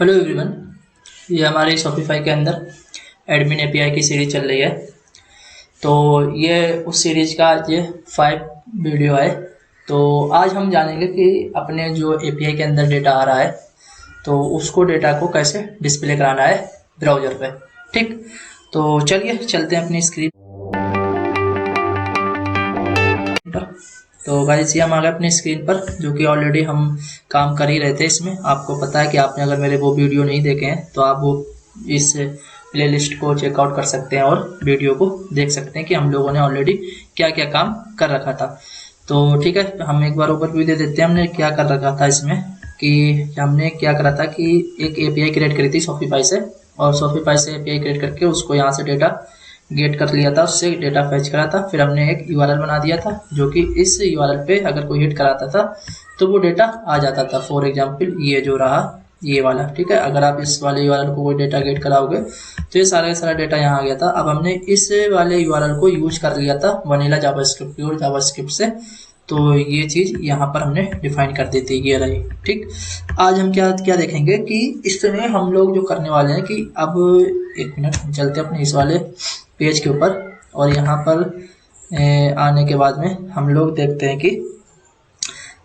Hello everyone. ये हमारे Shopify के अंदर एडमिन एपीआई की सीरीज चल रही है। तो ये उस सीरीज का आज ये 5 वीडियो है। तो आज हम जानेंगे कि अपने जो एपीआई के अंदर डेटा आ रहा है तो उसको डेटा को कैसे डिस्प्ले कराना है ब्राउज़र पे। ठीक, तो चलिए चलते हैं अपनी स्क्रीन पर। तो गाइस ये हम आ गए अपनी स्क्रीन पर, जो कि ऑलरेडी हम काम कर ही रहे थे इसमें। आपको पता है कि आपने अगर मेरे वो वीडियो नहीं देखे हैं तो आप वो इस प्लेलिस्ट को चेकआउट कर सकते हैं और वीडियो को देख सकते हैं कि हम लोगों ने ऑलरेडी क्या क्या काम कर रखा था। तो ठीक है, हम एक बार ओवरव्यू दे देते हैं हमने क्या कर रखा था इसमें। कि हमने क्या करा था कि एक एपीआई क्रिएट करी थी शॉपिफाई से, और शॉपिफाई से एपीआई क्रिएट करके उसको यहाँ से डेटा गेट कर लिया था, उससे डेटा फेच करा था। फिर हमने एक यूआरएल बना दिया था जो कि इस यूआरएल पे अगर कोई हिट कराता था तो वो डेटा आ जाता था। फॉर एग्जांपल ये जो रहा ये वाला, ठीक है। अगर आप इस वाले यूआरएल को कोई डेटा गेट कराओगे तो ये सारा का सारा डेटा यहाँ आ गया था। अब हमने इस वाले यूआरएल को यूज कर लिया था वनीला जावास्क्रिप्ट, प्योर जावास्क्रिप्ट से। तो ये चीज यहाँ पर हमने डिफाइन कर दी थी, ये रही। ठीक, आज हम क्या क्या देखेंगे कि इसमें हम लोग जो करने वाले हैं कि अब एक मिनट हम चलते हैं अपने इस वाले पेज के ऊपर, और यहाँ पर आने के बाद में हम लोग देखते हैं कि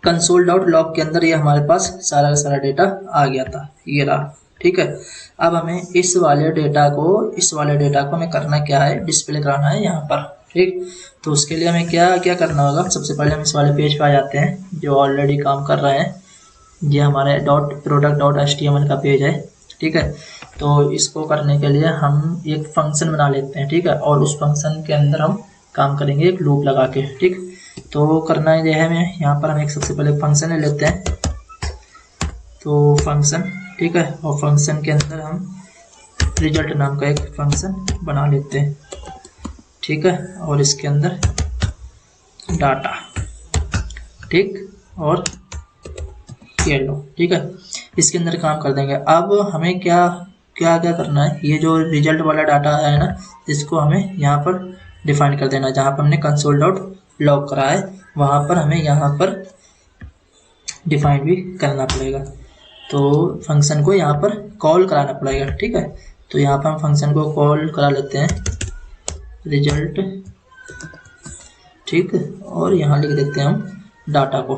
कंसोल डॉट लॉग के अंदर ये हमारे पास सारा का सारा डेटा आ गया था, ये रहा। ठीक है, अब हमें इस वाले डेटा को हमें करना क्या है, डिस्प्ले कराना है यहाँ पर। ठीक, तो उसके लिए हमें क्या क्या करना होगा। सबसे पहले हम इस वाले पेज पे आ जाते हैं जो ऑलरेडी काम कर रहे हैं। ये हमारे product.html का पेज है। ठीक है, तो इसको करने के लिए हम एक फंक्शन बना लेते हैं। ठीक है, और उस फंक्शन के अंदर हम काम करेंगे एक लूप लगा के। ठीक, तो करना ये है, हमें यहाँ पर हम एक सबसे पहले फंक्शन ले लेते हैं। तो फंक्शन, ठीक है, और फंक्शन के अंदर हम रिजल्ट नाम का एक फंक्शन बना लेते हैं। ठीक है, और इसके अंदर डाटा, ठीक, और ये लो। ठीक है, इसके अंदर काम कर देंगे। अब हमें क्या क्या क्या करना है, ये जो रिजल्ट वाला डाटा है ना, इसको हमें यहाँ पर डिफाइन कर देना। जहाँ पर हमने कंसोल डॉट लॉग करा है वहाँ पर हमें यहाँ पर डिफाइन भी करना पड़ेगा। तो फंक्शन को यहाँ पर कॉल कराना पड़ेगा। ठीक है, तो यहाँ पर हम फंक्शन को कॉल करा लेते हैं रिजल्ट। ठीक, और यहाँ लिख देते हैं हम डाटा को।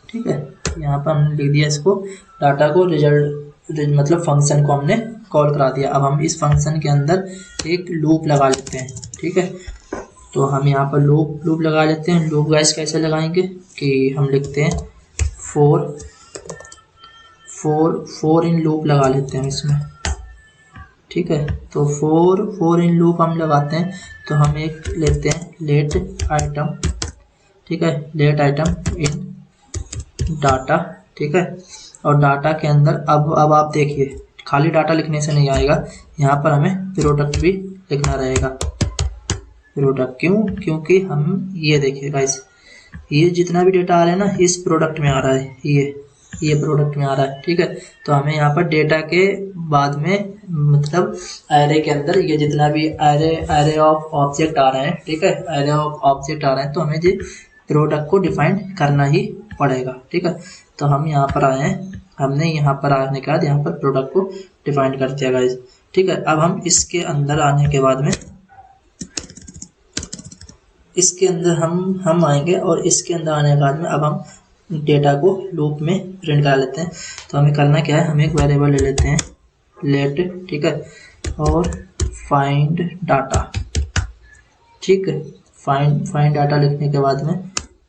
ठीक है, यहाँ पर हमने लिख दिया इसको डाटा को, रिजल्ट मतलब फंक्शन को हमने कॉल करा दिया। अब हम इस फंक्शन के अंदर एक लूप लगा लेते हैं। ठीक है, तो हम यहाँ पर लूप लगा लेते हैं। लूप गाइस कैसे लगाएंगे कि हम लिखते हैं फोर इन लूप लगा लेते हैं इसमें। ठीक है, तो फोर इन लूप हम लगाते हैं तो हम एक लेते हैं लेट आइटम। ठीक है, लेट आइटम इन डाटा। ठीक है, और डाटा के अंदर अब आप देखिए खाली डाटा लिखने से नहीं आएगा, यहाँ पर हमें प्रोडक्ट भी लिखना रहेगा। प्रोडक्ट क्योंकि हम ये देखिए गाइस, ये जितना भी डेटा आ रहा है ना इस प्रोडक्ट में आ रहा है, ये प्रोडक्ट में आ रहा है। ठीक है, तो हमें यहाँ पर डेटा के बाद में मतलब एरे के अंदर ये जितना भी एरे ऑफ ऑब्जेक्ट आ रहे हैं, ठीक है, एरे ऑफ ऑब्जेक्ट आ रहे हैं, तो हमें ये प्रोडक्ट को डिफाइन करना ही पड़ेगा। ठीक है, तो हम यहाँ पर आए हैं, हमने यहाँ पर आने के बाद यहाँ पर प्रोडक्ट को डिफाइन कर दिया गाइस। ठीक है, अब हम इसके अंदर आने के बाद में इसके अंदर हम आएंगे, और इसके अंदर आने के बाद में अब हम डेटा को लूप में प्रिंट करा लेते हैं। तो हमें करना क्या है, हम एक वेरिएबल ले लेते हैं लेट। ठीक है, और फाइंड डाटा। ठीक है, फाइंड डाटा लिखने के बाद में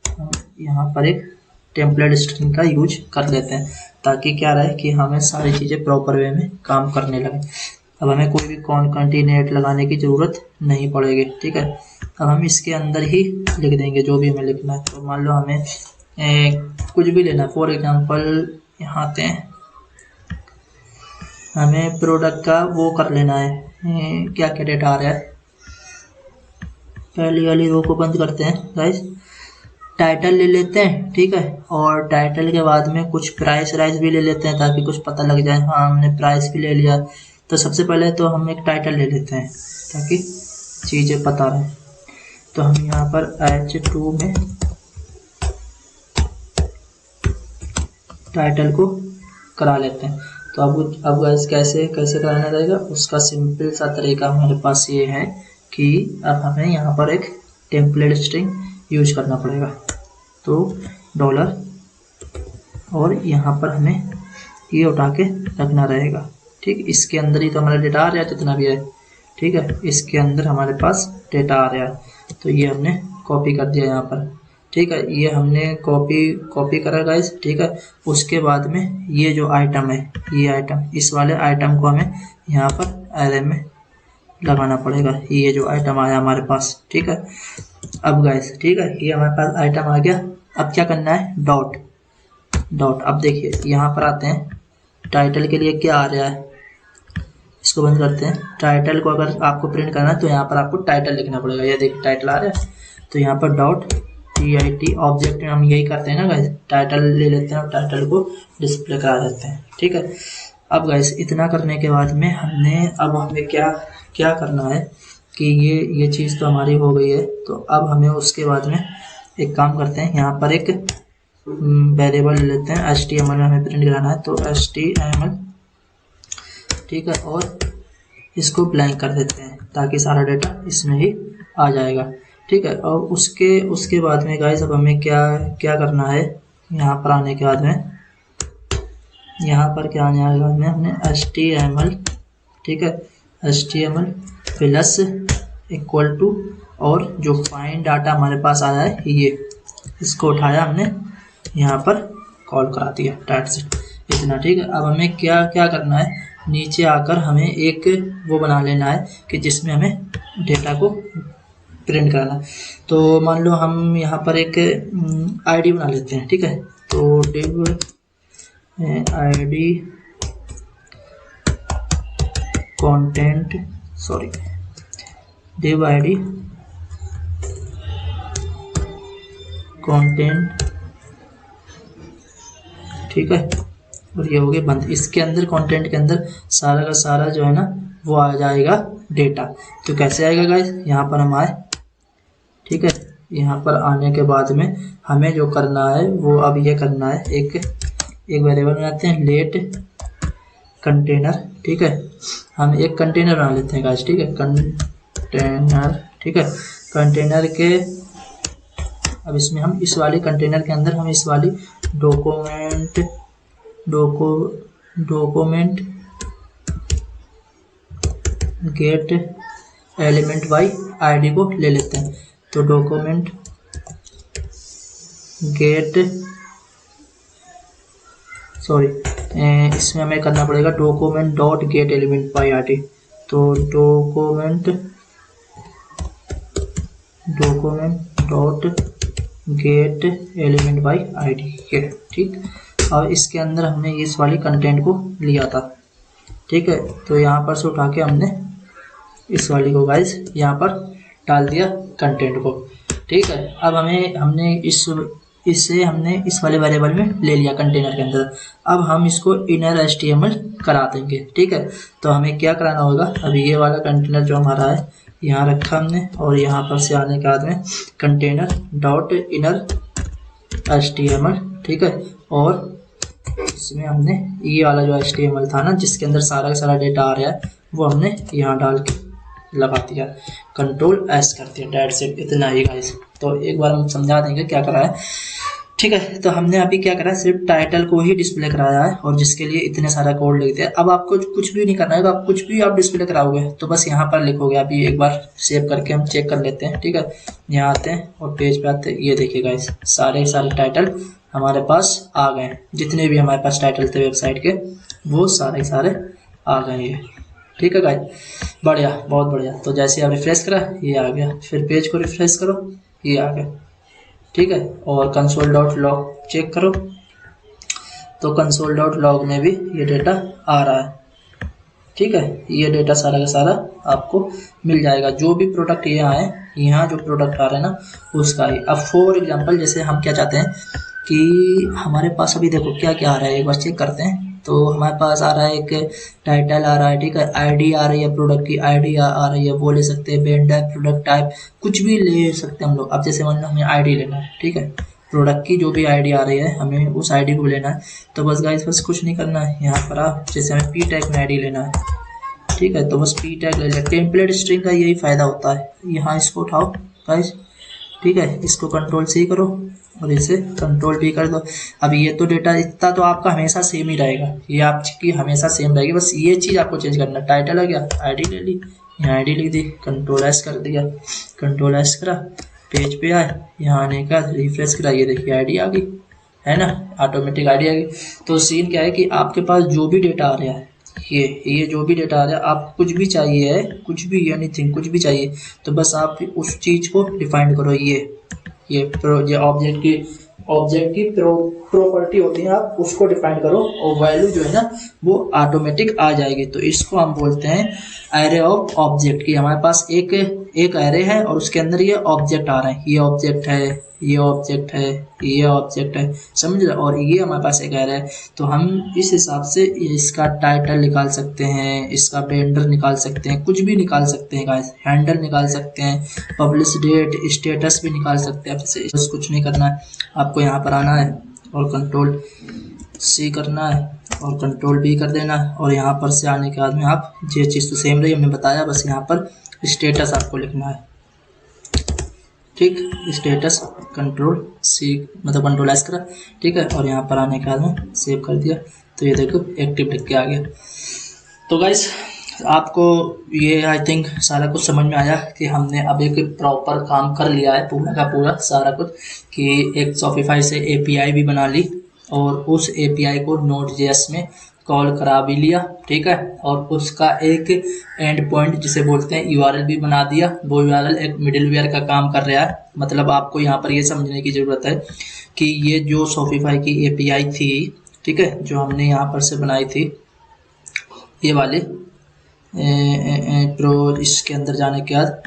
हम यहाँ पर एक टेम्पलेट स्ट्रिंग का यूज कर लेते हैं, ताकि क्या रहे कि हमें सारी चीज़ें प्रॉपर वे में काम करने लगे। अब हमें कोई भी कॉन्केटिनेट लगाने की ज़रूरत नहीं पड़ेगी। ठीक है, अब हम इसके अंदर ही लिख देंगे जो भी हमें लिखना है। तो मान लो हमें कुछ भी लेना है, फॉर एग्जांपल यहाँ आते हैं, हमें प्रोडक्ट का वो कर लेना है, क्या क्या डेटा आ रहा है। पहली वाली रो को बंद करते हैं गाइस, टाइटल ले लेते हैं। ठीक है, और टाइटल के बाद में कुछ प्राइस राइस भी ले लेते हैं ताकि कुछ पता लग जाए। हाँ, हमने प्राइस भी ले लिया। तो सबसे पहले तो हम एक टाइटल ले लेते हैं ताकि चीज़ें पता रहे। तो हम यहाँ पर H2 में टाइटल को करा लेते हैं। तो अब गाइस कैसे कैसे कराना रहेगा, उसका सिंपल सा तरीका हमारे पास ये है कि अब हमें यहाँ पर एक टेम्पलेट स्ट्रिंग यूज करना पड़ेगा। तो डॉलर और यहाँ पर हमें ये उठा के रखना रहेगा, ठीक। इसके अंदर ही तो हमारा डेटा आ रहा है जितना भी है, ठीक है। इसके अंदर हमारे पास डेटा आ रहा है, तो ये हमने कॉपी कर दिया यहाँ पर, ठीक है। ये हमने कॉपी करा गाइस, ठीक है। उसके बाद में ये जो आइटम है, ये आइटम, इस वाले आइटम को हमें यहाँ पर एरे में लगाना पड़ेगा। ये जो आइटम आया हमारे पास, ठीक है। अब गाइस, ठीक है, ये हमारे पास आइटम आ गया। अब क्या करना है, डॉट। अब देखिए यहाँ पर आते हैं, टाइटल के लिए क्या आ रहा है, इसको बंद करते हैं। टाइटल को अगर आपको प्रिंट करना है तो यहाँ पर आपको टाइटल लिखना पड़ेगा। ये देखिए टाइटल आ रहा है, तो यहाँ पर डॉट tit ऑब्जेक्ट में हम यही करते हैं ना गाइस, टाइटल ले लेते हैं और टाइटल को डिस्प्ले करा देते हैं, ठीक है। अब गाइस इतना करने के बाद में हमें क्या करना है कि ये चीज़ तो हमारी हो गई है। तो अब हमें उसके बाद में एक काम करते हैं, यहाँ पर एक वेरिएबल ले लेते हैं, HTML में हमें प्रिंट कराना है, तो HTML, ठीक है। और इसको ब्लैंक कर देते हैं ताकि सारा डेटा इसमें ही आ जाएगा, ठीक है। और उसके बाद में गाइस अब हमें क्या करना है, यहाँ पर आने के बाद में, यहाँ पर क्या आने के बाद में हमने HTML, ठीक है, HTML प्लस इक्वल टू, और जो फाइंड डाटा हमारे पास आया है ये, इसको उठाया हमने यहाँ पर कॉल करा दिया, डेट्स इट, इतना, ठीक है। अब हमें क्या करना है, नीचे आकर हमें एक वो बना लेना है कि जिसमें हमें डेटा को प्रिंट करना। तो मान लो हम यहाँ पर एक आईडी बना लेते हैं, ठीक है। तो div id content, sorry, div id content, ठीक है। और ये हो गया बंद। इसके अंदर कंटेंट के अंदर सारा का सारा जो है ना वो आ जाएगा डेटा। तो कैसे आएगा गाइस, यहाँ पर हम आए, ठीक है। यहाँ पर आने के बाद में हमें जो करना है वो अब ये करना है, एक वेरिएबल बनाते हैं, लेट कंटेनर, ठीक है। हम एक कंटेनर बना लेते हैं गाइस, ठीक है, कंटेनर, ठीक है। कंटेनर के अब इसमें हम इस वाली कंटेनर के अंदर हम इस वाली document gate element by ID को ले लेते हैं। तो डॉक्यूमेंट गेट, सॉरी, इसमें हमें करना पड़ेगा document dot get element by ID. तो document dot get element by ID, ये, ठीक। और इसके अंदर हमने इस वाली कंटेंट को लिया था, ठीक है। तो यहाँ पर से उठा के हमने इस वाली को गाइस यहाँ पर डाल दिया कंटेंट को, ठीक है। अब हमने हमने इस वाले वेरिएबल में ले लिया कंटेनर के अंदर। अब हम इसको इनर HTML करा देंगे, ठीक है। तो हमें क्या कराना होगा, अब ये वाला कंटेनर जो हमारा है यहाँ रखा हमने, और यहाँ पर से आने के बाद में कंटेनर डॉट इनर HTML, ठीक है। और इसमें हमने ये वाला जो HTML था ना जिसके अंदर सारा का सारा डेटा आ रहा है वो हमने यहाँ डाल के लगा दिया, कंट्रोल S कर दिया, डेट्स इट, इतना ही गाइस। तो एक बार हम समझा देंगे क्या करा है, ठीक है। तो हमने अभी क्या करा है, सिर्फ टाइटल को ही डिस्प्ले कराया है और जिसके लिए इतने सारा कोड लिखते हैं। अब आपको कुछ भी नहीं करना है, आप कुछ भी आप डिस्प्ले कराओगे तो बस यहाँ पर लिखोगे। अभी एक बार सेव करके हम चेक कर लेते हैं, ठीक है। यहाँ आते हैं और पेज पे आते हैं, ये देखिए गाइस सारे टाइटल हमारे पास आ गए हैं। जितने भी हमारे पास टाइटल थे वेबसाइट के वो सारे आ गए हैं, ठीक है गाइस, बढ़िया, बहुत बढ़िया। तो जैसे आप रिफ्रेश करा ये आ गया, फिर पेज को रिफ्रेश करो ये आ गया, ठीक है। और कंसोल डॉट लॉग चेक करो तो कंसोल डॉट लॉग में भी ये डेटा आ रहा है, ठीक है। ये डेटा सारा का सारा आपको मिल जाएगा, जो भी प्रोडक्ट ये आए, यहाँ जो प्रोडक्ट आ रहे हैं ना उसका ही। अब फॉर एग्जांपल जैसे हम क्या चाहते हैं कि हमारे पास अभी देखो क्या क्या आ रहा है, एक बार चेक करते हैं। तो हमारे पास आ रहा है एक टाइटल आ रहा है, ठीक है, आईडी आ रही है, प्रोडक्ट की आईडी आ रही है, वो ले सकते हैं, वेंडर, प्रोडक्ट टाइप, कुछ भी ले सकते हैं हम लोग। अब जैसे मान लो हमें आईडी लेना है, ठीक है, प्रोडक्ट की जो भी आईडी आ रही है हमें उस आईडी को लेना है। तो बस गाइस बस कुछ नहीं करना है, यहाँ पर आप जैसे हमें पी टैग में आईडी लेना है, ठीक है, तो बस पी टैग ले लें। टेम्पलेट स्ट्रिंग का यही फ़ायदा होता है। यहाँ इसको उठाओ गाइस, ठीक है, इसको कंट्रोल C करो और इसे कंट्रोल V कर दो। अब ये तो डेटा इतना तो आपका हमेशा सेम ही रहेगा, ये आपकी हमेशा सेम रहेगी, बस ये चीज़ आपको चेंज करना। टाइटल आ गया, आईडी ले ली, यहाँ आईडी लिख दी, कंट्रोल S कर दिया, कंट्रोल S करा, पेज पे आए, यहाँ आने का रिफ्रेश करा, ये देखिए आईडी आ गई, है ना, ऑटोमेटिक आईडी आ गई। तो सीन क्या है कि आपके पास जो भी डेटा आ रहा है, ये जो भी डेटा आ रहा है, आप कुछ भी चाहिए है, कुछ भी एनीथिंग कुछ भी चाहिए, तो बस आप उस चीज़ को डिफाइन करो। ये ऑब्जेक्ट की प्रॉपर्टी होती है, आप उसको डिफाइन करो और वैल्यू जो है ना वो ऑटोमेटिक आ जाएगी। तो इसको हम बोलते हैं एरे ऑफ ऑब्जेक्ट की। हमारे पास एक एरे है और उसके अंदर ये ऑब्जेक्ट आ रहे हैं, ये ऑब्जेक्ट है, ये ऑब्जेक्ट है, ये ऑब्जेक्ट है, समझ रहे, और ये हमारे पास एक एरे है। तो हम इस हिसाब से इसका टाइटल निकाल सकते हैं, इसका वेंडर निकाल सकते हैं, कुछ भी निकाल सकते हैं गाइस, हैंडल निकाल सकते हैं, पब्लिश डेट, स्टेटस भी निकाल सकते हैं। आपसे बस कुछ नहीं करना है, आपको यहाँ पर आना है और कंट्रोल C करना है और कंट्रोल V कर देना है, और यहाँ पर से आने के बाद में आप ये चीज़ तो सेम रही हमने बताया, बस यहाँ पर स्टेटस आपको लिखना है, ठीक, स्टेटस कंट्रोल C मतलब कंट्रोल S करा, ठीक है, और यहाँ पर आने के बाद में सेव कर दिया, तो ये देखो एक्टिव लिख के आ गया। तो गाइस आपको ये आई थिंक सारा कुछ समझ में आया कि हमने अब एक प्रॉपर काम कर लिया है, पूरा का पूरा सारा कुछ, कि एक शॉपिफाई से API भी बना ली और उस API को Node.js में कॉल करा भी लिया, ठीक है, और उसका एक एंड पॉइंट जिसे बोलते हैं URL भी बना दिया। वो URL एक मिडिलवेयर का काम कर रहा है। मतलब आपको यहाँ पर ये समझने की ज़रूरत है कि ये जो शॉपिफाई की API थी, ठीक है, जो हमने यहाँ पर से बनाई थी, ये वाले प्रो, इसके अंदर जाने के बाद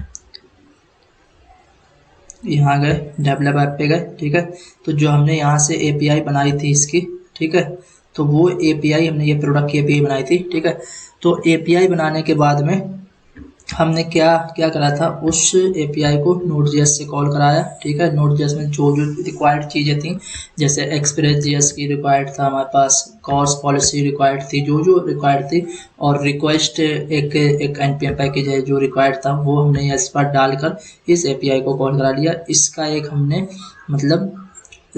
यहाँ गए, डेवलप ऐप पे गए, ठीक है, तो जो हमने यहाँ से API बनाई थी इसकी, ठीक है, तो वो API हमने ये प्रोडक्ट की API बनाई थी, ठीक है। तो API बनाने के बाद में हमने क्या करा था, उस API को Node.js से कॉल कराया, ठीक है। Node.js में जो रिक्वायर्ड चीज़ें थी, जैसे Express.js की रिक्वायर्ड था हमारे पास, कॉर्स पॉलिसी रिक्वायर्ड थी, जो रिक्वायर्ड थी, और रिक्वेस्ट एक npm पैकेज है जो रिक्वायर्ड था, वो हमने इस पर डालकर इस API को कॉल करा लिया। इसका एक हमने मतलब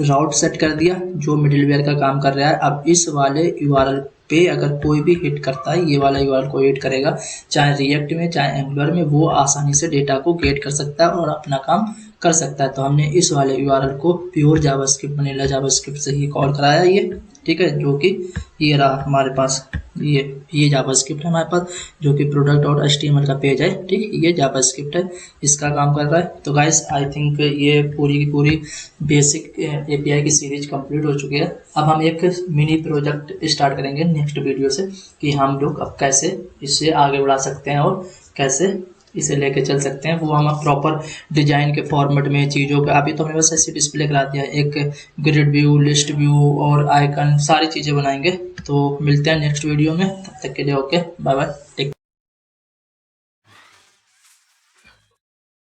राउट सेट कर दिया जो मिडिलवेयर का काम कर रहा है। अब इस वाले URL पे अगर कोई भी हिट करता है, ये वाला URL को हिट करेगा, चाहे रिएक्ट में चाहे एंगुलर में, वो आसानी से डेटा को गेट कर सकता है और अपना काम कर सकता है। तो हमने इस वाले URL को प्योर जावास्क्रिप्ट वनीला जावास्क्रिप्ट से ही कॉल कराया ये, ठीक है, जो कि ये रहा हमारे पास, ये जावास्क्रिप्ट है हमारे पास, जो कि product.html का पेज है, ठीक, ये जावास्क्रिप्ट है, इसका काम कर रहा है। तो गाइस आई थिंक ये पूरी की पूरी बेसिक API की सीरीज कंप्लीट हो चुकी है। अब हम एक मिनी प्रोजेक्ट स्टार्ट करेंगे नेक्स्ट वीडियो से कि हम लोग अब कैसे इससे आगे बढ़ा सकते हैं और कैसे इसे लेके चल सकते हैं। वो हम प्रॉपर डिजाइन के फॉर्मेट में चीज़ों का, अभी तो हमने बस ऐसे डिस्प्ले करा दिया, एक ग्रिड व्यू, लिस्ट व्यू और आइकन, सारी चीज़ें बनाएंगे। तो मिलते हैं नेक्स्ट वीडियो में, तब तक के लिए ओके, बाय बाय, टेक।